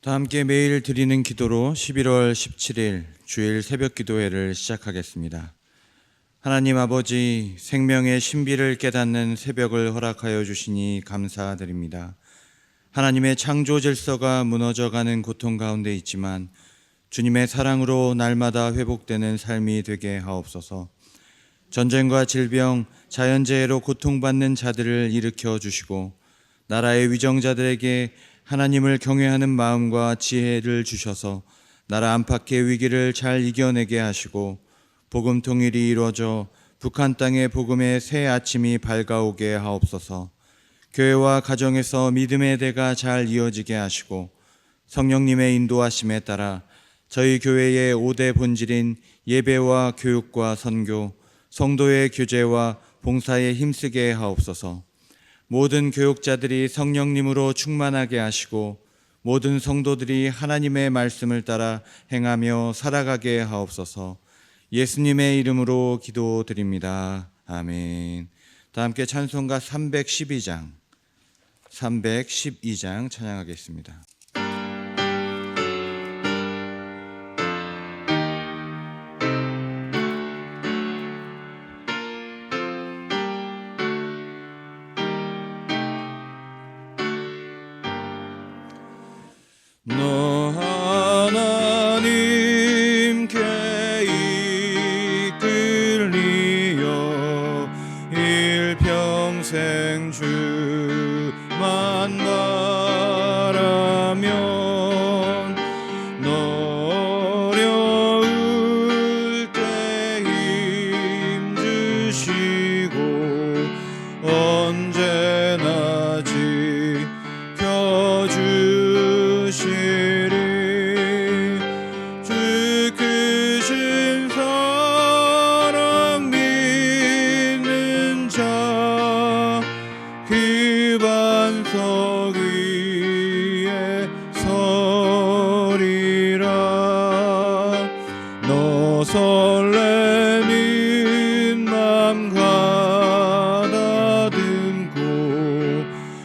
다 함께 매일 드리는 기도로 11월 17일 주일 새벽 기도회를 시작하겠습니다. 하나님 아버지, 생명의 신비를 깨닫는 새벽을 허락하여 주시니 감사드립니다. 하나님의 창조 질서가 무너져가는 고통 가운데 있지만 주님의 사랑으로 날마다 회복되는 삶이 되게 하옵소서. 전쟁과 질병, 자연재해로 고통받는 자들을 일으켜 주시고 나라의 위정자들에게 하나님을 경외하는 마음과 지혜를 주셔서 나라 안팎의 위기를 잘 이겨내게 하시고 복음 통일이 이루어져 북한 땅의 복음의 새 아침이 밝아오게 하옵소서. 교회와 가정에서 믿음의 대가 잘 이어지게 하시고 성령님의 인도하심에 따라 저희 교회의 5대 본질인 예배와 교육과 선교, 성도의 교제와 봉사에 힘쓰게 하옵소서. 모든 교육자들이 성령님으로 충만하게 하시고 모든 성도들이 하나님의 말씀을 따라 행하며 살아가게 하옵소서. 예수님의 이름으로 기도드립니다. 아멘. 다 함께 찬송가 312장 찬양하겠습니다. 너 하나님께 이끌리어 일평생 주만 바라면 너 어려울 때 힘 주시고 언제나 지켜주시리. 주 크신 사랑 믿는 자 그 반석 위에 서리라. 너 설레는 맘 가다듬고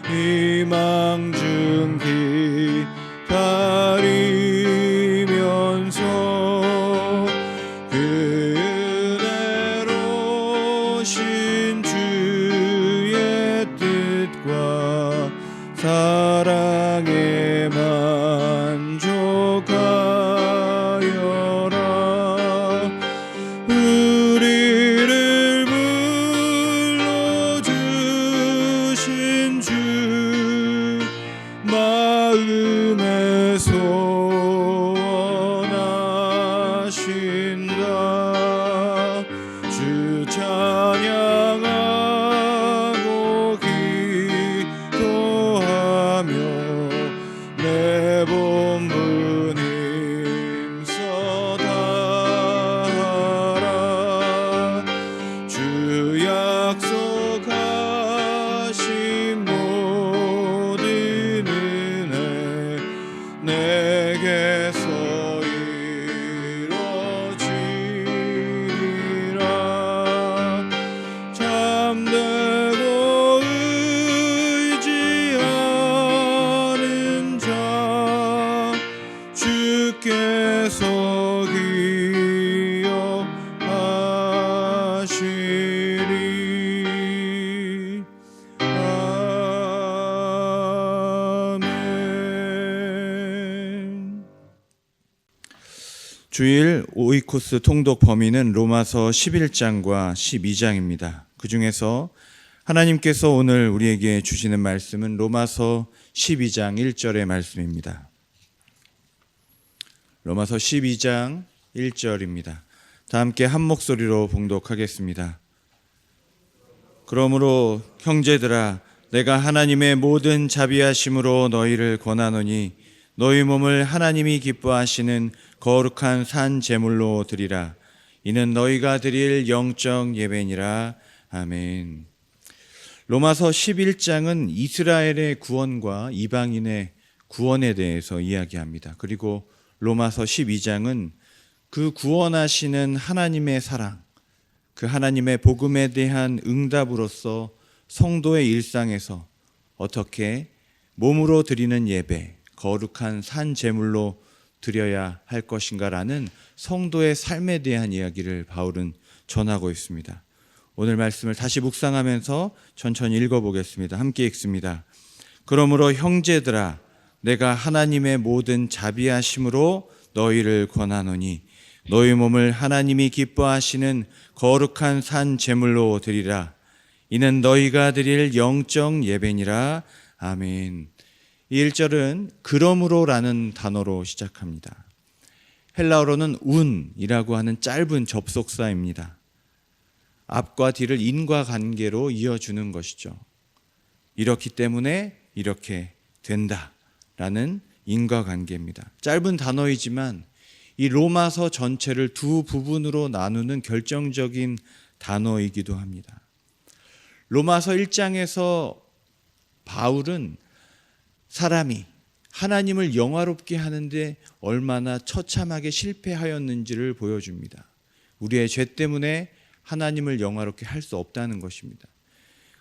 희망 중 기다리면서 그 은혜로 신 주의 뜻과 사랑에 만족하여라. 우리를 불러주신 주 마음에 소원하신다. 주 찬양하고 기도하며 내 본분 힘써 다하라. 주 약속하신 모든 은혜 내게서 이루어지리라. 참되고 의지하는 자 주께서 기억하시리. 아멘. 주일 오이코스 통독 범위는 로마서 11장과 12장입니다. 그 중에서 하나님께서 오늘 우리에게 주시는 말씀은 로마서 12장 1절의 말씀입니다. 로마서 12장 1절입니다. 다 함께 한 목소리로 봉독하겠습니다. 그러므로 형제들아, 내가 하나님의 모든 자비하심으로 너희를 권하노니 너희 몸을 하나님이 기뻐하시는 거룩한 산 제물로 드리라. 이는 너희가 드릴 영적 예배니라. 아멘. 로마서 11장은 이스라엘의 구원과 이방인의 구원에 대해서 이야기합니다. 그리고 로마서 12장은 그 구원하시는 하나님의 사랑, 그 하나님의 복음에 대한 응답으로서 성도의 일상에서 어떻게 몸으로 드리는 예배, 거룩한 산 제물로 드려야 할 것인가라는 성도의 삶에 대한 이야기를 바울은 전하고 있습니다. 오늘 말씀을 다시 묵상하면서 천천히 읽어보겠습니다. 함께 읽습니다. 그러므로 형제들아, 내가 하나님의 모든 자비하심으로 너희를 권하노니 너희 몸을 하나님이 기뻐하시는 거룩한 산 제물로 드리라. 이는 너희가 드릴 영적 예배니라. 아멘. 이 1절은 그러므로라는 단어로 시작합니다. 헬라어로는 운이라고 하는 짧은 접속사입니다. 앞과 뒤를 인과관계로 이어주는 것이죠. 이렇기 때문에 이렇게 된다라는 인과관계입니다. 짧은 단어이지만 이 로마서 전체를 두 부분으로 나누는 결정적인 단어이기도 합니다. 로마서 1장에서 바울은 사람이 하나님을 영화롭게 하는데 얼마나 처참하게 실패하였는지를 보여줍니다. 우리의 죄 때문에 하나님을 영화롭게 할 수 없다는 것입니다.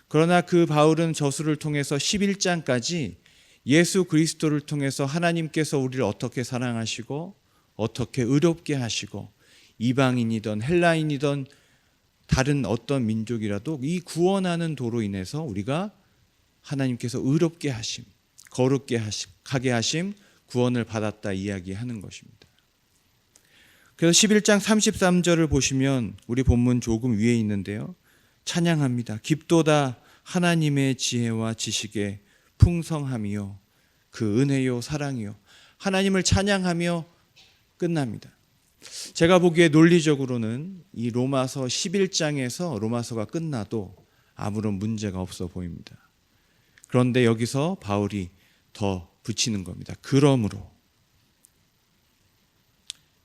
그러나 그 바울은 저수를 통해서 11장까지 예수 그리스도를 통해서 하나님께서 우리를 어떻게 사랑하시고 어떻게 의롭게 하시고 이방인이든 헬라인이든 다른 어떤 민족이라도 이 구원하는 도로 인해서 우리가 하나님께서 의롭게 하심, 거룩게 하게 하심, 구원을 받았다 이야기하는 것입니다. 그래서 11장 33절을 보시면 우리 본문 조금 위에 있는데요. 찬양합니다. 깊도다 하나님의 지혜와 지식의 풍성함이요 그 은혜요 사랑이요. 하나님을 찬양하며 끝납니다. 제가 보기에 논리적으로는 이 로마서 11장에서 로마서가 끝나도 아무런 문제가 없어 보입니다. 그런데 여기서 바울이 더 붙이는 겁니다. 그러므로.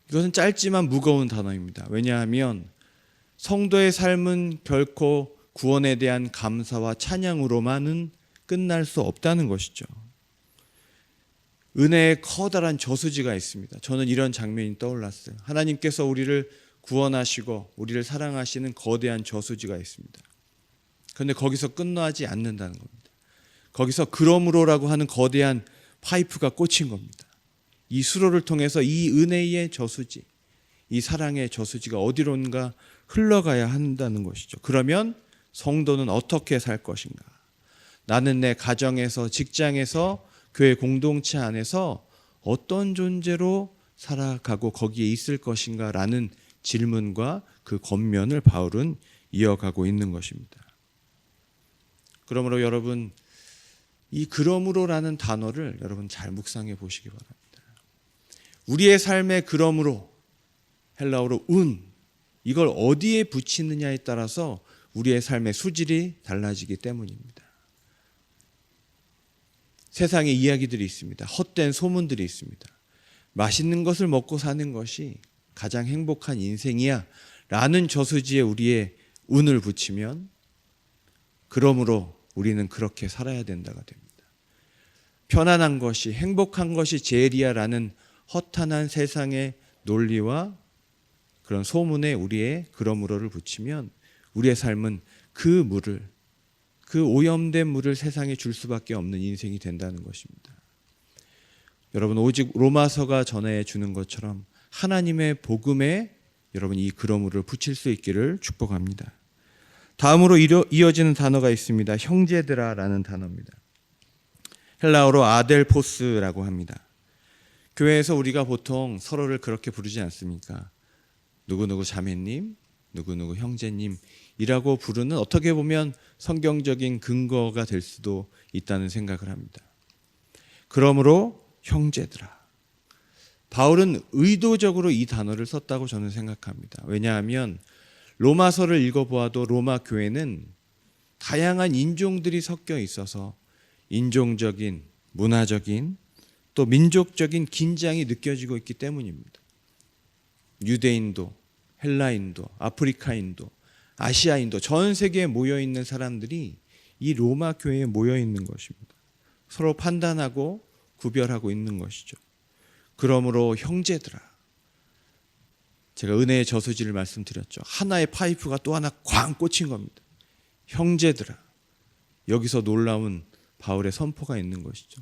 이것은 짧지만 무거운 단어입니다. 왜냐하면 성도의 삶은 결코 구원에 대한 감사와 찬양으로만은 끝날 수 없다는 것이죠. 은혜의 커다란 저수지가 있습니다. 저는 이런 장면이 떠올랐어요. 하나님께서 우리를 구원하시고 우리를 사랑하시는 거대한 저수지가 있습니다. 그런데 거기서 끝나지 않는다는 겁니다. 거기서 그러므로라고 하는 거대한 파이프가 꽂힌 겁니다. 이 수로를 통해서 이 은혜의 저수지, 이 사랑의 저수지가 어디론가 흘러가야 한다는 것이죠. 그러면 성도는 어떻게 살 것인가? 나는 내 가정에서, 직장에서, 교회 공동체 안에서 어떤 존재로 살아가고 거기에 있을 것인가? 라는 질문과 그 겉면을 바울은 이어가고 있는 것입니다. 그러므로 여러분, 이 그러므로라는 단어를 여러분 잘 묵상해 보시기 바랍니다. 우리의 삶의 그러므로, 헬라어로 이걸 어디에 붙이느냐에 따라서 우리의 삶의 수질이 달라지기 때문입니다. 세상에 이야기들이 있습니다. 헛된 소문들이 있습니다. 맛있는 것을 먹고 사는 것이 가장 행복한 인생이야 라는 저수지에 우리의 운을 붙이면 그러므로 우리는 그렇게 살아야 된다가 됩니다. 편안한 것이, 행복한 것이 제일이야 라는 허탄한 세상의 논리와 그런 소문에 우리의 그러므로를 붙이면 우리의 삶은 그 오염된 물을 세상에 줄 수밖에 없는 인생이 된다는 것입니다. 여러분, 오직 로마서가 전해 주는 것처럼 하나님의 복음에 여러분 이 그러므로를 붙일 수 있기를 축복합니다. 다음으로 이어지는 단어가 있습니다. 형제들아라는 단어입니다. 헬라어로 아델포스라고 합니다. 교회에서 우리가 보통 서로를 그렇게 부르지 않습니까? 누구누구 자매님, 누구누구 형제님이라고 부르는 어떻게 보면 성경적인 근거가 될 수도 있다는 생각을 합니다. 그러므로 형제들아. 바울은 의도적으로 이 단어를 썼다고 저는 생각합니다. 왜냐하면 로마서를 읽어보아도 로마 교회는 다양한 인종들이 섞여 있어서 인종적인, 문화적인, 또 민족적인 긴장이 느껴지고 있기 때문입니다. 유대인도, 헬라인도, 아프리카인도, 아시아인도 전 세계에 모여있는 사람들이 이 로마 교회에 모여있는 것입니다. 서로 판단하고 구별하고 있는 것이죠. 그러므로 형제들아, 제가 은혜의 저수지를 말씀드렸죠. 하나의 파이프가 또 하나 꽝 꽂힌 겁니다. 형제들아, 여기서 놀라운 바울의 선포가 있는 것이죠.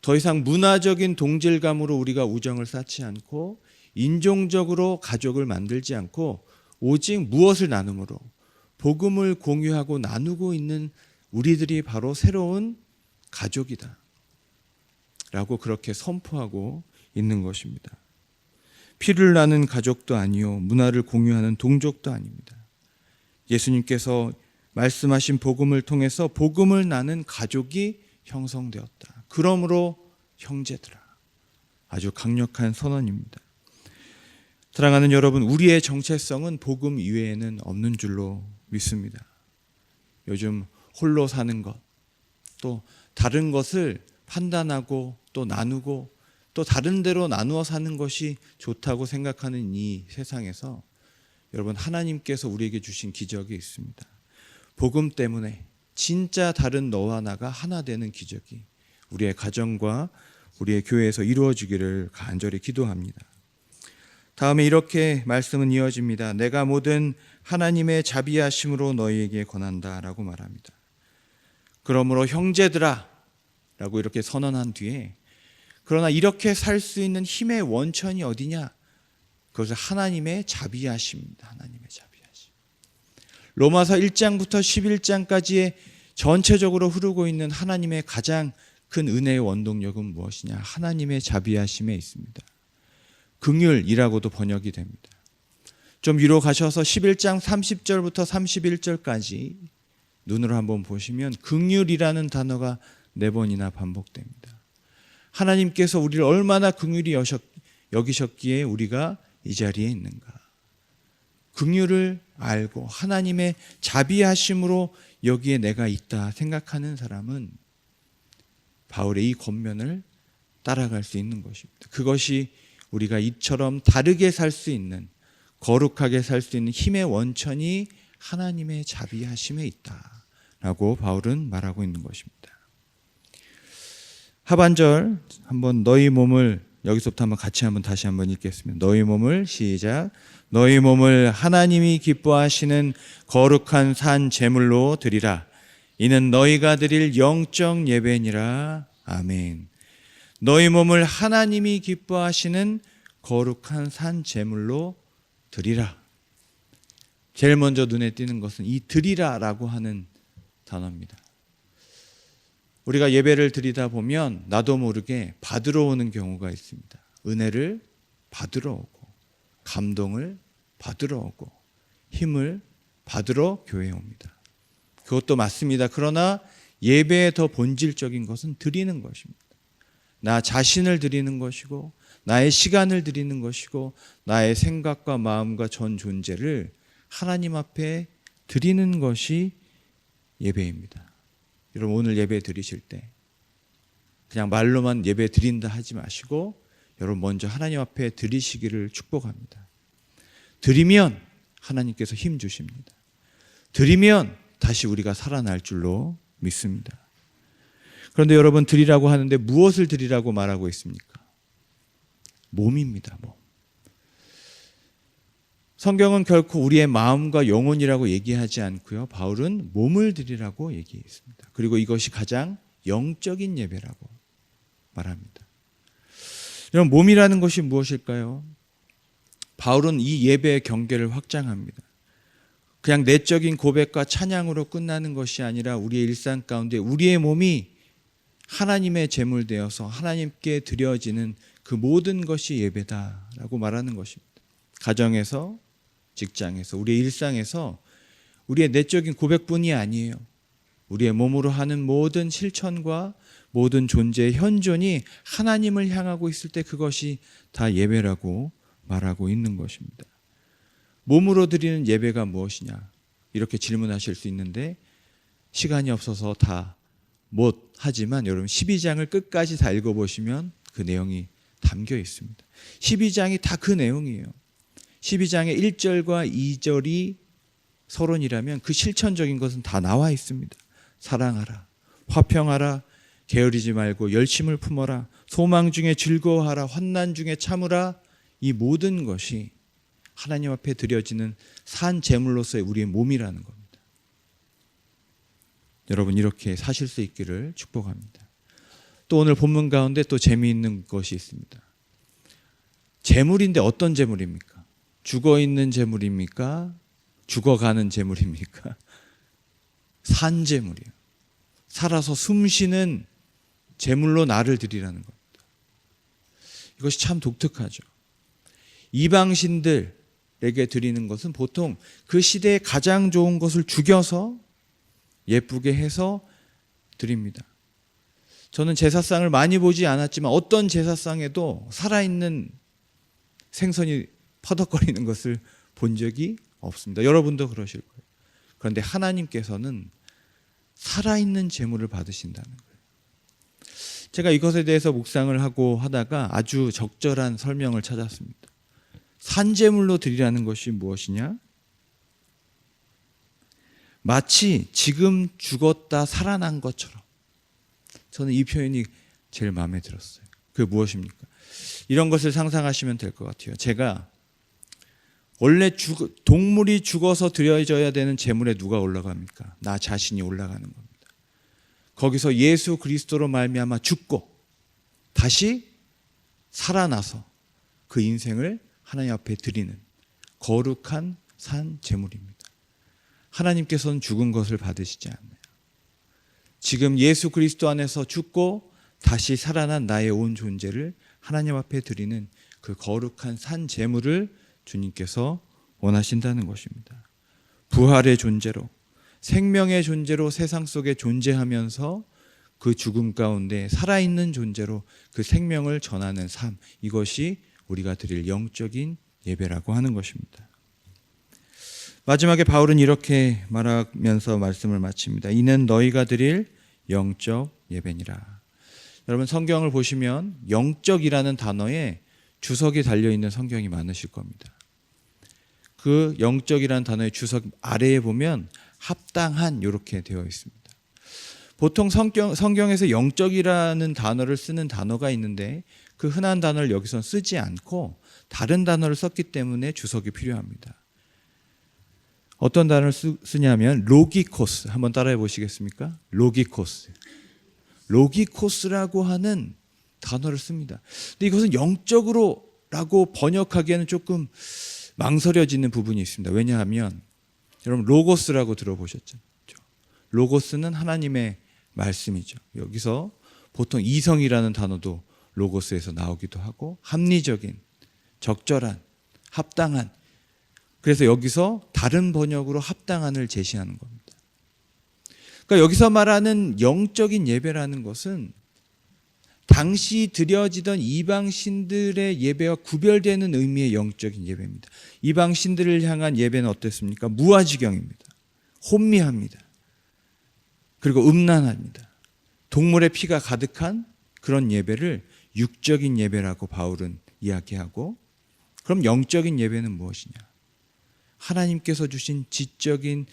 더 이상 문화적인 동질감으로 우리가 우정을 쌓지 않고 인종적으로 가족을 만들지 않고 오직 무엇을 나눔으로 복음을 공유하고 나누고 있는 우리들이 바로 새로운 가족이다 라고 그렇게 선포하고 있는 것입니다. 피를 나는 가족도 아니요 문화를 공유하는 동족도 아닙니다. 예수님께서 말씀하신 복음을 통해서 복음을 나는 가족이 형성되었다. 그러므로 형제들아. 아주 강력한 선언입니다. 사랑하는 여러분, 우리의 정체성은 복음 이외에는 없는 줄로 믿습니다. 요즘 홀로 사는 것, 또 다른 것을 판단하고 또 나누고 또 다른 데로 나누어 사는 것이 좋다고 생각하는 이 세상에서 여러분, 하나님께서 우리에게 주신 기적이 있습니다. 복음 때문에 진짜 다른 너와 나가 하나 되는 기적이 우리의 가정과 우리의 교회에서 이루어지기를 간절히 기도합니다. 다음에 이렇게 말씀은 이어집니다. 내가 모든 하나님의 자비하심으로 너희에게 권한다 라고 말합니다. 그러므로 형제들아 라고 이렇게 선언한 뒤에 그러나 이렇게 살 수 있는 힘의 원천이 어디냐? 그것은 하나님의 자비하심입니다. 하나님의 자비하심. 로마서 1장부터 11장까지의 전체적으로 흐르고 있는 하나님의 가장 큰 은혜의 원동력은 무엇이냐? 하나님의 자비하심에 있습니다. 긍휼이라고도 번역이 됩니다. 좀 위로 가셔서 11장 30절부터 31절까지 눈으로 한번 보시면 긍휼이라는 단어가 4번이나 반복됩니다. 하나님께서 우리를 얼마나 긍휼히 여기셨기에 우리가 이 자리에 있는가. 긍휼을 알고 하나님의 자비하심으로 여기에 내가 있다 생각하는 사람은 바울의 이 권면을 따라갈 수 있는 것입니다. 그것이 우리가 이처럼 다르게 살 수 있는, 거룩하게 살 수 있는 힘의 원천이 하나님의 자비하심에 있다라고 바울은 말하고 있는 것입니다. 하반절 한번 너희 몸을 여기서부터 한번 같이 다시 한번 읽겠습니다. 너희 몸을 시작. 너희 몸을 하나님이 기뻐하시는 거룩한 산 제물로 드리라. 이는 너희가 드릴 영적 예배니라. 아멘. 너희 몸을 하나님이 기뻐하시는 거룩한 산 제물로 드리라. 제일 먼저 눈에 띄는 것은 이 드리라라고 하는 단어입니다. 우리가 예배를 드리다 보면 나도 모르게 받으러 오는 경우가 있습니다. 은혜를 받으러 오고 감동을 받으러 오고 힘을 받으러 교회에 옵니다. 그것도 맞습니다. 그러나 예배의 더 본질적인 것은 드리는 것입니다. 나 자신을 드리는 것이고 나의 시간을 드리는 것이고 나의 생각과 마음과 전 존재를 하나님 앞에 드리는 것이 예배입니다. 여러분 오늘 예배 드리실 때 그냥 말로만 예배 드린다 하지 마시고 여러분 먼저 하나님 앞에 드리시기를 축복합니다. 드리면 하나님께서 힘 주십니다. 드리면 다시 우리가 살아날 줄로 믿습니다. 그런데 여러분 드리라고 하는데 무엇을 드리라고 말하고 있습니까? 몸입니다. 몸. 성경은 결코 우리의 마음과 영혼이라고 얘기하지 않고요. 바울은 몸을 드리라고 얘기했습니다. 그리고 이것이 가장 영적인 예배라고 말합니다. 여러분 몸이라는 것이 무엇일까요? 바울은 이 예배의 경계를 확장합니다. 그냥 내적인 고백과 찬양으로 끝나는 것이 아니라 우리의 일상 가운데 우리의 몸이 하나님의 제물되어서 하나님께 드려지는 그 모든 것이 예배다라고 말하는 것입니다. 가정에서, 직장에서, 우리의 일상에서 우리의 내적인 고백뿐이 아니에요. 우리의 몸으로 하는 모든 실천과 모든 존재의 현존이 하나님을 향하고 있을 때 그것이 다 예배라고 말하고 있는 것입니다. 몸으로 드리는 예배가 무엇이냐? 이렇게 질문하실 수 있는데 시간이 없어서 다 못 하지만 여러분 12장을 끝까지 다 읽어보시면 그 내용이 담겨 있습니다. 12장이 다 그 내용이에요. 12장의 1절과 2절이 서론이라면 그 실천적인 것은 다 나와 있습니다. 사랑하라, 화평하라, 게으르지 말고 열심을 품어라, 소망 중에 즐거워하라, 환난 중에 참으라. 이 모든 것이 하나님 앞에 드려지는 산 제물로서의 우리의 몸이라는 겁니다. 여러분 이렇게 사실 수 있기를 축복합니다. 또 오늘 본문 가운데 또 재미있는 것이 있습니다. 재물인데 어떤 재물입니까? 죽어있는 재물입니까? 죽어가는 재물입니까? 산 재물이에요. 살아서 숨쉬는 재물로 나를 드리라는 겁니다. 이것이 참 독특하죠. 이방신들에게 드리는 것은 보통 그 시대에 가장 좋은 것을 죽여서 예쁘게 해서 드립니다. 저는 제사상을 많이 보지 않았지만 어떤 제사상에도 살아있는 생선이 퍼덕거리는 것을 본 적이 없습니다. 여러분도 그러실 거예요. 그런데 하나님께서는 살아있는 제물을 받으신다는 거예요. 제가 이것에 대해서 묵상을 하고 하다가 아주 적절한 설명을 찾았습니다. 산제물로 드리라는 것이 무엇이냐? 마치 지금 죽었다 살아난 것처럼. 저는 이 표현이 제일 마음에 들었어요. 그게 무엇입니까? 이런 것을 상상하시면 될 것 같아요. 제가 원래 동물이 죽어서 드려져야 되는 제물에 누가 올라갑니까? 나 자신이 올라가는 겁니다. 거기서 예수 그리스도로 말미암아 죽고 다시 살아나서 그 인생을 하나님 앞에 드리는 거룩한 산 제물입니다. 하나님께서는 죽은 것을 받으시지 않아요. 지금 예수 그리스도 안에서 죽고 다시 살아난 나의 온 존재를 하나님 앞에 드리는 그 거룩한 산 제물을 주님께서 원하신다는 것입니다. 부활의 존재로, 생명의 존재로 세상 속에 존재하면서 그 죽음 가운데 살아있는 존재로 그 생명을 전하는 삶, 이것이 우리가 드릴 영적인 예배라고 하는 것입니다. 마지막에 바울은 이렇게 말하면서 말씀을 마칩니다. 이는 너희가 드릴 영적 예배니라. 여러분 성경을 보시면 영적이라는 단어에 주석이 달려있는 성경이 많으실 겁니다. 그 영적이라는 단어의 주석 아래에 보면 합당한 이렇게 되어 있습니다. 보통 성경에서 영적이라는 단어를 쓰는 단어가 있는데 그 흔한 단어를 여기선 쓰지 않고 다른 단어를 썼기 때문에 주석이 필요합니다. 어떤 단어를 쓰냐면 로기코스, 한번 따라해 보시겠습니까? 로기코스. 로기코스라고 하는 단어를 씁니다. 근데 이것은 영적으로라고 번역하기에는 조금 망설여지는 부분이 있습니다. 왜냐하면 여러분 로고스라고 들어보셨죠? 로고스는 하나님의 말씀이죠. 여기서 보통 이성이라는 단어도 로고스에서 나오기도 하고 합리적인, 적절한, 합당한, 그래서 여기서 다른 번역으로 합당한을 제시하는 겁니다. 그러니까 여기서 말하는 영적인 예배라는 것은 당시 드려지던 이방신들의 예배와 구별되는 의미의 영적인 예배입니다. 이방신들을 향한 예배는 어땠습니까? 무아지경입니다. 혼미합니다. 그리고 음란합니다. 동물의 피가 가득한 그런 예배를 육적인 예배라고 바울은 이야기하고, 그럼 영적인 예배는 무엇이냐? 하나님께서 주신 지적인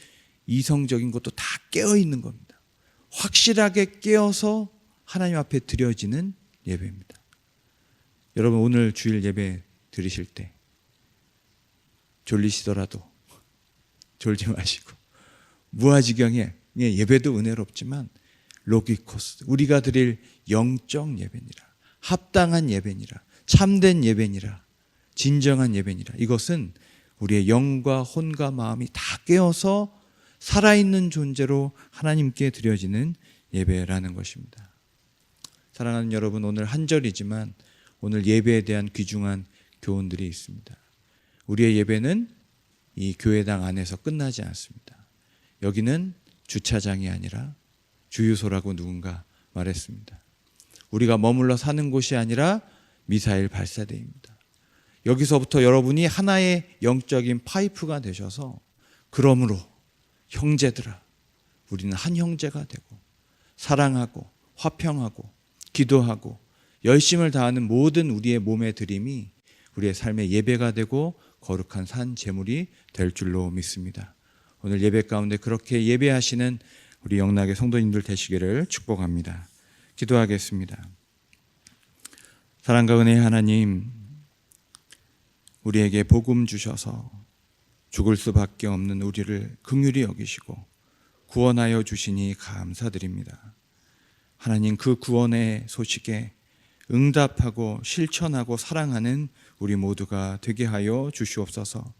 이성적인 것도 다 깨어 있는 겁니다. 확실하게 깨어서 하나님 앞에 드려지는 예배입니다. 여러분 오늘 주일 예배 드리실 때 졸리시더라도 졸지 마시고 무아지경에 예배도 은혜롭지만 로기코스, 우리가 드릴 영적 예배니라, 합당한 예배니라, 참된 예배니라, 진정한 예배니라. 이것은 우리의 영과 혼과 마음이 다 깨어서 살아있는 존재로 하나님께 드려지는 예배라는 것입니다. 사랑하는 여러분, 오늘 한절이지만 오늘 예배에 대한 귀중한 교훈들이 있습니다. 우리의 예배는 이 교회당 안에서 끝나지 않습니다. 여기는 주차장이 아니라 주유소라고 누군가 말했습니다. 우리가 머물러 사는 곳이 아니라 미사일 발사대입니다. 여기서부터 여러분이 하나의 영적인 파이프가 되셔서, 그러므로 형제들아, 우리는 한 형제가 되고 사랑하고 화평하고 기도하고 열심을 다하는 모든 우리의 몸의 드림이 우리의 삶의 예배가 되고 거룩한 산 제물이 될 줄로 믿습니다. 오늘 예배 가운데 그렇게 예배하시는 우리 영락의 성도님들 되시기를 축복합니다. 기도하겠습니다. 사랑과 은혜의 하나님, 우리에게 복음 주셔서 죽을 수밖에 없는 우리를 긍휼히 여기시고 구원하여 주시니 감사드립니다. 하나님 그 구원의 소식에 응답하고 실천하고 사랑하는 우리 모두가 되게 하여 주시옵소서.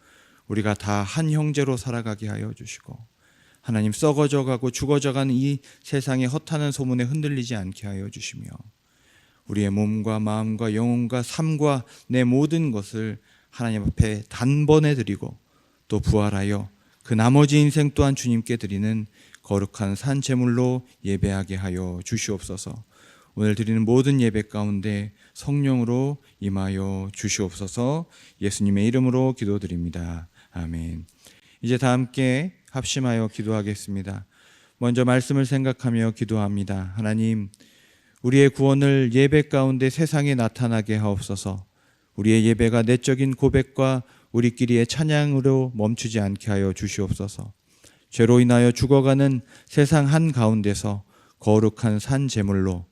우리가 다 한 형제로 살아가게 하여 주시고 하나님 썩어져 가고 죽어져 가는 이 세상의 허탄한 소문에 흔들리지 않게 하여 주시며 우리의 몸과 마음과 영혼과 삶과 내 모든 것을 하나님 앞에 단번에 드리고 또 부활하여 그 나머지 인생 또한 주님께 드리는 거룩한 산 제물로 예배하게 하여 주시옵소서. 오늘 드리는 모든 예배 가운데 성령으로 임하여 주시옵소서. 예수님의 이름으로 기도드립니다. 아멘. 이제 다 함께 합심하여 기도하겠습니다. 먼저 말씀을 생각하며 기도합니다. 하나님, 우리의 구원을 예배 가운데 세상에 나타나게 하옵소서. 우리의 예배가 내적인 고백과 우리끼리의 찬양으로 멈추지 않게 하여 주시옵소서. 죄로 인하여 죽어가는 세상 한가운데서 거룩한 산 제물로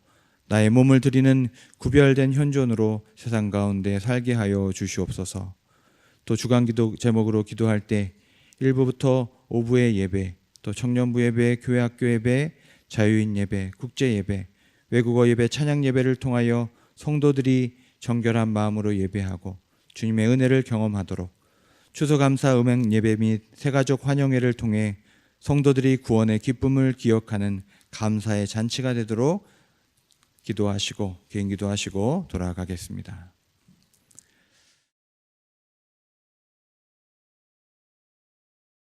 나의 몸을 드리는 구별된 현존으로 세상 가운데 살게 하여 주시옵소서. 또 주간기도 제목으로 기도할 때 1부부터 5부의 예배, 또 청년부 예배, 교회학교 예배, 자유인 예배, 국제 예배, 외국어 예배, 찬양 예배를 통하여 성도들이 정결한 마음으로 예배하고 주님의 은혜를 경험하도록 추수감사 음행 예배 및 새가족 환영회를 통해 성도들이 구원의 기쁨을 기억하는 감사의 잔치가 되도록 기도하시고 개인 기도하시고 돌아가겠습니다.